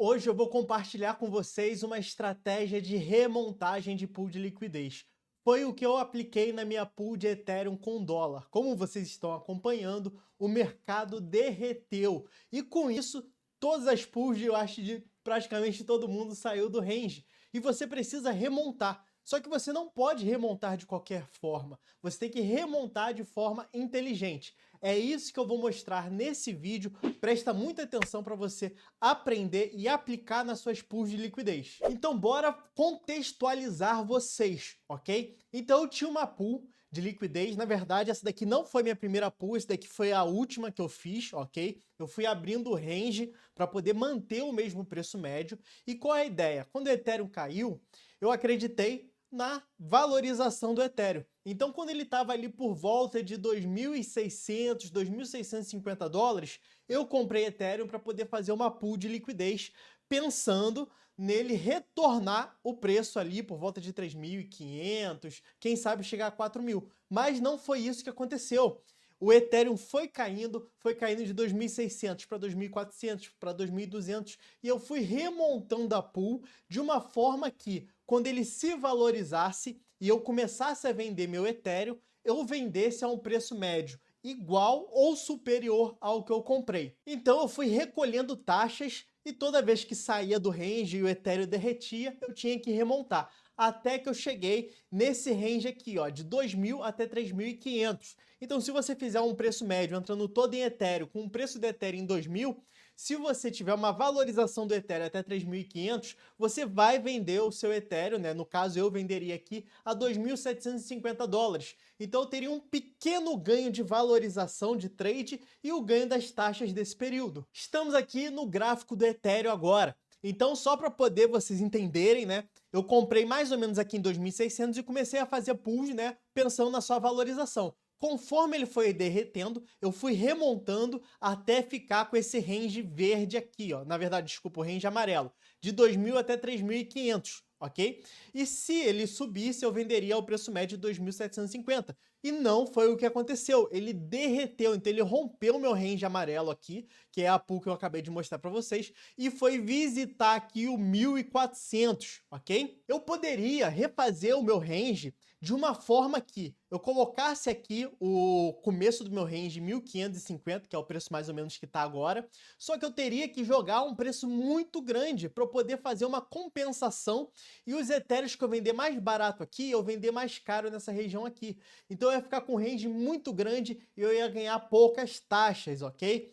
Hoje eu vou compartilhar com vocês uma estratégia de remontagem de pool de liquidez. Foi o que eu apliquei na minha pool de Ethereum com dólar. Como vocês estão acompanhando, o mercado derreteu. E com isso, todas as pools, eu acho, de praticamente todo mundo saiu do range. E você precisa remontar. Só que você não pode remontar de qualquer forma. Você tem que remontar de forma inteligente. É isso que eu vou mostrar nesse vídeo. Presta muita atenção para você aprender e aplicar nas suas pools de liquidez. Então bora contextualizar vocês, ok? Então eu tinha uma pool de liquidez, na verdade essa daqui não foi minha primeira pool, essa daqui foi a última que eu fiz, ok? Eu fui abrindo o range para poder manter o mesmo preço médio. E qual é a ideia? Quando o Ethereum caiu, eu acreditei na valorização do Ethereum. Então, quando ele estava ali por volta de 2.600, 2.650 dólares, eu comprei Ethereum para poder fazer uma pool de liquidez, pensando nele retornar o preço ali por volta de 3.500, quem sabe chegar a 4.000. Mas não foi isso que aconteceu. O Ethereum foi caindo de 2.600 para 2.400, para 2.200, e eu fui remontando a pool de uma forma que, quando ele se valorizasse e eu começasse a vender meu Ethereum, eu vendesse a um preço médio igual ou superior ao que eu comprei. Então eu fui recolhendo taxas e toda vez que saía do range e o Ethereum derretia, eu tinha que remontar. Até que eu cheguei nesse range aqui, ó, de 2.000 até 3.500. Então, se você fizer um preço médio entrando todo em Ethereum, com o preço do Ethereum em 2.000, se você tiver uma valorização do Ethereum até 3.500, você vai vender o seu Ethereum, né? No caso, eu venderia aqui a 2.750 dólares. Então, eu teria um pequeno ganho de valorização de trade e o ganho das taxas desse período. Estamos aqui no gráfico do Ethereum agora. Então, só para poder vocês entenderem, né? Eu comprei mais ou menos aqui em 2.600 e comecei a fazer pools, né? Pensando na sua valorização. Conforme ele foi derretendo, eu fui remontando até ficar com esse range verde aqui, ó. Na verdade, desculpa, o range amarelo. De 2.000 até 3.500, ok? E se ele subisse, eu venderia ao preço médio de 2.750. E não foi o que aconteceu. Ele derreteu, então ele rompeu meu range amarelo aqui, que é a pool que eu acabei de mostrar para vocês, e foi visitar aqui o 1.400, ok? Eu poderia refazer o meu range de uma forma que eu colocasse aqui o começo do meu range 1.550, que é o preço mais ou menos que está agora, só que eu teria que jogar um preço muito grande para eu poder fazer uma compensação e os etéreos que eu vender mais barato aqui, eu vender mais caro nessa região aqui. Então eu ia ficar com um range muito grande e eu ia ganhar poucas taxas, ok?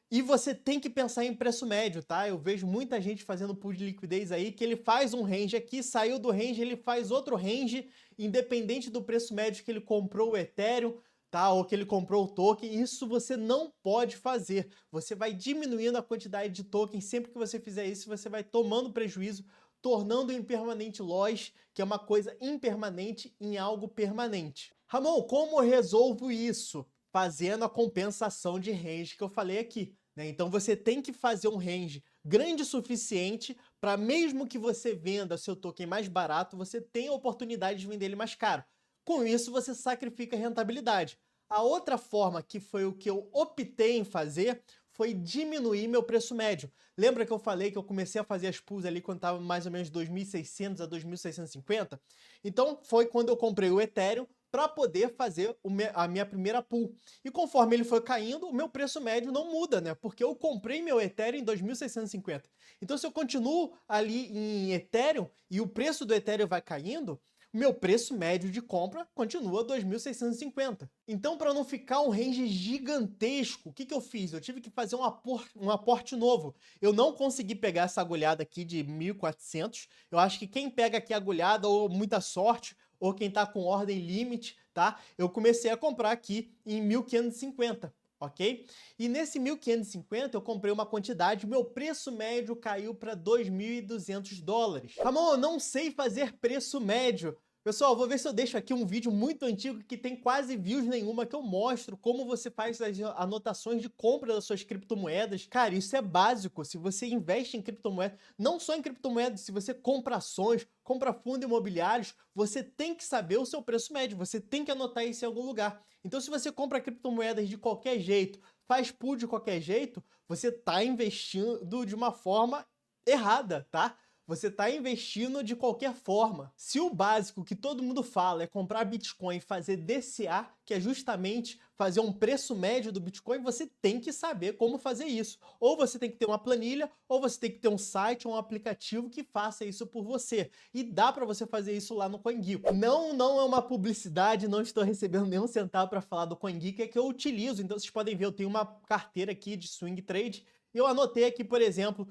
E você tem que pensar em preço médio, tá? Eu vejo muita gente fazendo pool de liquidez aí que ele faz um range aqui, saiu do range, ele faz outro range, independente do preço médio que ele comprou o Ethereum, tá? Ou que ele comprou o token. Isso você não pode fazer. Você vai diminuindo a quantidade de tokens. Sempre que você fizer isso, você vai tomando prejuízo, tornando o impermanente loss, que é uma coisa impermanente, em algo permanente. Ramon, como eu resolvo isso? Fazendo a compensação de range que eu falei aqui, né? Então você tem que fazer um range grande o suficiente para, mesmo que você venda seu token mais barato, você tenha a oportunidade de vender ele mais caro. Com isso, você sacrifica a rentabilidade. A outra forma, que foi o que eu optei em fazer, foi diminuir meu preço médio. Lembra que eu falei que eu comecei a fazer as pools ali quando estava mais ou menos 2.600 a 2.650? Então foi quando eu comprei o Ethereum para poder fazer a minha primeira pool. E conforme ele foi caindo, o meu preço médio não muda, né? Porque eu comprei meu Ethereum em 2.650. Então, se eu continuo ali em Ethereum e o preço do Ethereum vai caindo, o meu preço médio de compra continua 2.650. Então, para não ficar um range gigantesco, o que eu fiz? Eu tive que fazer um aporte novo. Eu não consegui pegar essa agulhada aqui de 1.400. Eu acho que quem pega aqui a agulhada, ou muita sorte, ou quem tá com ordem limite, tá? Eu comecei a comprar aqui em 1.550, ok? E nesse 1.550 eu comprei uma quantidade, meu preço médio caiu para 2.200 dólares. Ramon, eu não sei fazer preço médio. Pessoal, vou ver se eu deixo aqui um vídeo muito antigo que tem quase views nenhuma, que eu mostro como você faz as anotações de compra das suas criptomoedas. Cara, isso é básico. Se você investe em criptomoedas, não só em criptomoedas, se você compra ações, compra fundos imobiliários, você tem que saber o seu preço médio, você tem que anotar isso em algum lugar. Então, se você compra criptomoedas de qualquer jeito, faz pool de qualquer jeito, você está investindo de uma forma errada, tá? Você está investindo de qualquer forma. Se o básico que todo mundo fala é comprar Bitcoin e fazer DCA, que é justamente fazer um preço médio do Bitcoin, você tem que saber como fazer isso. Ou você tem que ter uma planilha, ou você tem que ter um site ou um aplicativo que faça isso por você. E dá para você fazer isso lá no CoinGecko. Não é uma publicidade, não estou recebendo nenhum centavo para falar do CoinGecko, é que eu utilizo. Então vocês podem ver, eu tenho uma carteira aqui de swing trade. E eu anotei aqui, por exemplo,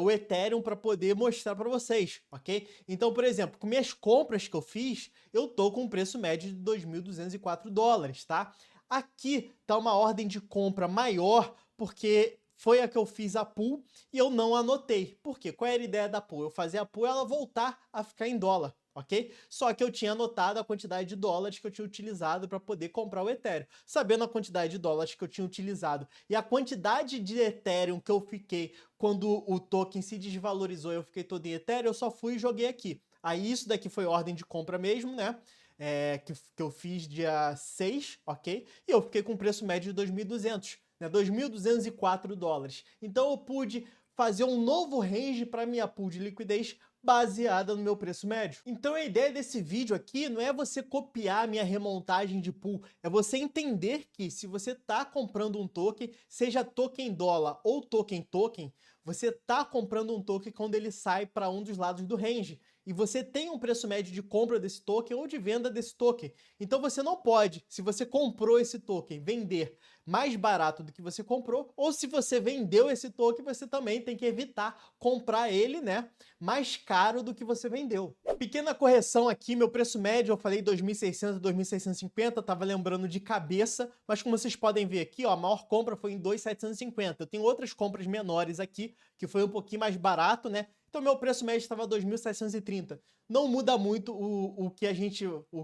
o Ethereum para poder mostrar para vocês, ok? Então, por exemplo, com minhas compras que eu fiz, eu tô com um preço médio de 2.204 dólares, tá? Aqui tá uma ordem de compra maior, porque foi a que eu fiz a pool e eu não anotei. Por quê? Qual era a ideia da pool? Eu fazer a pool e ela voltar a ficar em dólar. Ok? Só que eu tinha anotado a quantidade de dólares que eu tinha utilizado para poder comprar o Ethereum. Sabendo a quantidade de dólares que eu tinha utilizado e a quantidade de Ethereum que eu fiquei quando o token se desvalorizou, eu fiquei todo em Ethereum, eu só fui e joguei aqui. Aí isso daqui foi ordem de compra mesmo, né? Que eu fiz dia 6, ok? E eu fiquei com preço médio de 2.200, né? 2.204 dólares. Então eu pude fazer um novo range para minha pool de liquidez baseada no meu preço médio. Então a ideia desse vídeo aqui não é você copiar a minha remontagem de pool, é você entender que se você está comprando um token, seja token dólar ou token, você está comprando um token quando ele sai para um dos lados do range. E você tem um preço médio de compra desse token ou de venda desse token. Então você não pode, se você comprou esse token, vender mais barato do que você comprou, ou se você vendeu esse token, você também tem que evitar comprar ele, né, mais caro do que você vendeu. Pequena correção aqui, meu preço médio, eu falei 2.600, 2.650, tava lembrando de cabeça, mas como vocês podem ver aqui, ó, a maior compra foi em 2.750. Eu tenho outras compras menores aqui, que foi um pouquinho mais barato, né? Então meu preço médio estava 2.730. Não muda muito o que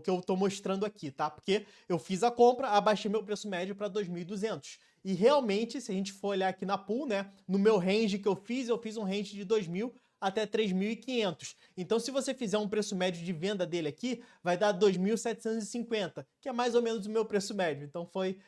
eu tô mostrando aqui, tá? Porque eu fiz a compra, abaixei meu preço médio para 2.200. E realmente, se a gente for olhar aqui na pool, né, no meu range que eu fiz um range de 2.000 até 3.500. Então, se você fizer um preço médio de venda dele aqui, vai dar 2.750, que é mais ou menos o meu preço médio. Então, foi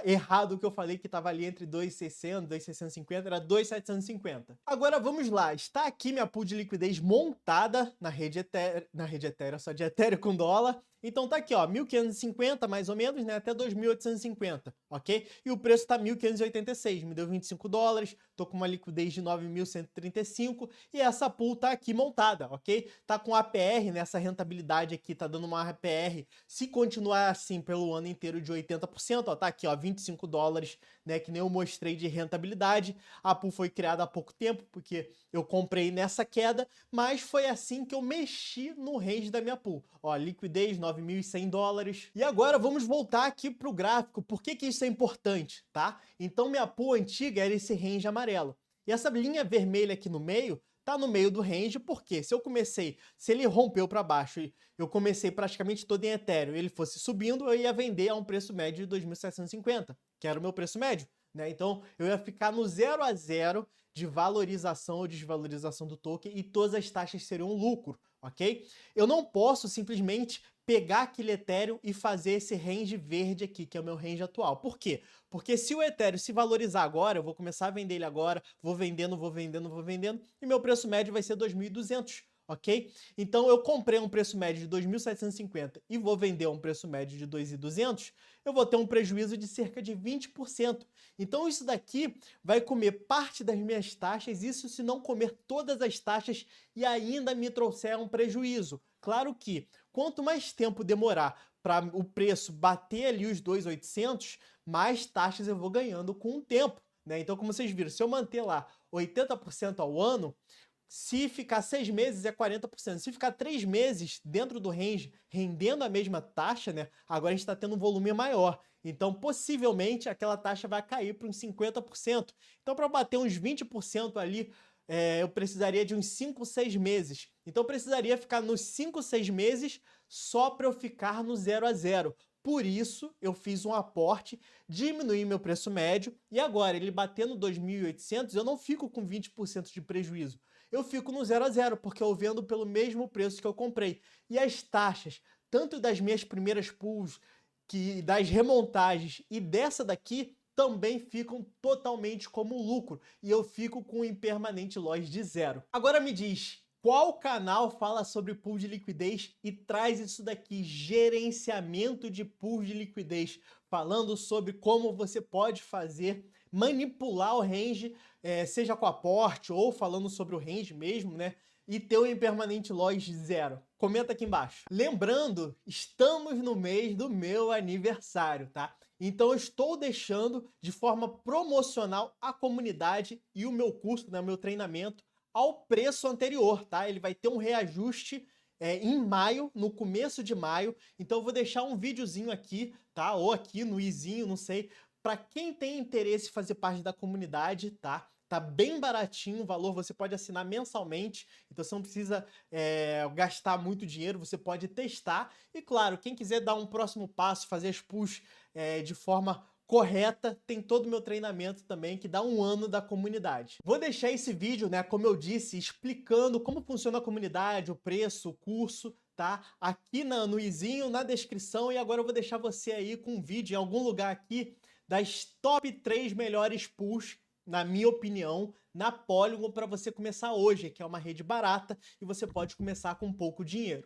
errado o que eu falei que estava ali entre 2.600 e 2.650, era 2.750. Agora, vamos lá. Está aqui minha pool de liquidez montada na rede Ethereum, só de Ethereum com dólar. Então tá aqui, ó, 1.550 mais ou menos, né, até 2.850, ok? E o preço tá 1.586, me deu 25 dólares, tô com uma liquidez de 9.135 e essa pool tá aqui montada, ok? Tá com APR, nessa rentabilidade aqui, tá dando uma APR, se continuar assim pelo ano inteiro de 80%, ó, tá aqui, ó, 25 dólares, né, que nem eu mostrei de rentabilidade. A pool foi criada há pouco tempo, porque eu comprei nessa queda, mas foi assim que eu mexi no range da minha pool. Ó, liquidez 9.100 dólares. E agora vamos voltar aqui para o gráfico. Por que isso é importante, tá? Então minha pool antiga era esse range amarelo. E essa linha vermelha aqui no meio tá no meio do range, porque se ele rompeu para baixo e eu comecei praticamente todo em Ethereum, e ele fosse subindo, eu ia vender a um preço médio de 2.750, que era o meu preço médio, né? Então eu ia ficar no 0 a 0 de valorização ou desvalorização do token e todas as taxas seriam um lucro, ok? Eu não posso simplesmente pegar aquele Ethereum e fazer esse range verde aqui, que é o meu range atual. Por quê? Porque se o Ethereum se valorizar agora, eu vou começar a vender ele agora, vou vendendo, e meu preço médio vai ser 2.200, ok? Então eu comprei um preço médio de 2.750 e vou vender um preço médio de 2.200, eu vou ter um prejuízo de cerca de 20%. Então isso daqui vai comer parte das minhas taxas, isso se não comer todas as taxas e ainda me trouxer um prejuízo. Claro que quanto mais tempo demorar para o preço bater ali os 2.800, mais taxas eu vou ganhando com o tempo, né? Então, como vocês viram, se eu manter lá 80% ao ano, se ficar 6 meses é 40%. Se ficar 3 meses dentro do range, rendendo a mesma taxa, né? Agora a gente está tendo um volume maior. Então, possivelmente, aquela taxa vai cair para uns 50%. Então, para bater uns 20% ali, eu precisaria de uns 5, 6 meses. Então, eu precisaria ficar nos 5, 6 meses só para eu ficar no 0 a 0. Por isso, eu fiz um aporte, diminuí meu preço médio e agora, ele batendo 2.800, eu não fico com 20% de prejuízo. Eu fico no 0 a 0, porque eu vendo pelo mesmo preço que eu comprei. E as taxas, tanto das minhas primeiras pools, das remontagens e dessa daqui, também ficam totalmente como lucro e eu fico com o impermanente loss de zero. Agora me diz, qual canal fala sobre pool de liquidez e traz isso daqui, gerenciamento de pool de liquidez, falando sobre como você pode fazer, manipular o range, seja com aporte ou falando sobre o range mesmo, né? E ter o impermanente loss de zero? Comenta aqui embaixo. Lembrando, estamos no mês do meu aniversário, tá? Então eu estou deixando de forma promocional a comunidade e o meu curso, né, o meu treinamento, ao preço anterior, tá? Ele vai ter um reajuste em maio, no começo de maio. Então eu vou deixar um videozinho aqui, tá? Ou aqui no izinho, não sei, para quem tem interesse em fazer parte da comunidade, tá? Tá bem baratinho o valor, você pode assinar mensalmente, então você não precisa gastar muito dinheiro, você pode testar. E claro, quem quiser dar um próximo passo, fazer as pools de forma correta, tem todo o meu treinamento também, que dá um ano da comunidade. Vou deixar esse vídeo, né, como eu disse, explicando como funciona a comunidade, o preço, o curso, tá? Aqui no izinho, na descrição, e agora eu vou deixar você aí com um vídeo em algum lugar aqui das top 3 melhores pools, na minha opinião, na Polygon para você começar hoje, que é uma rede barata e você pode começar com pouco dinheiro.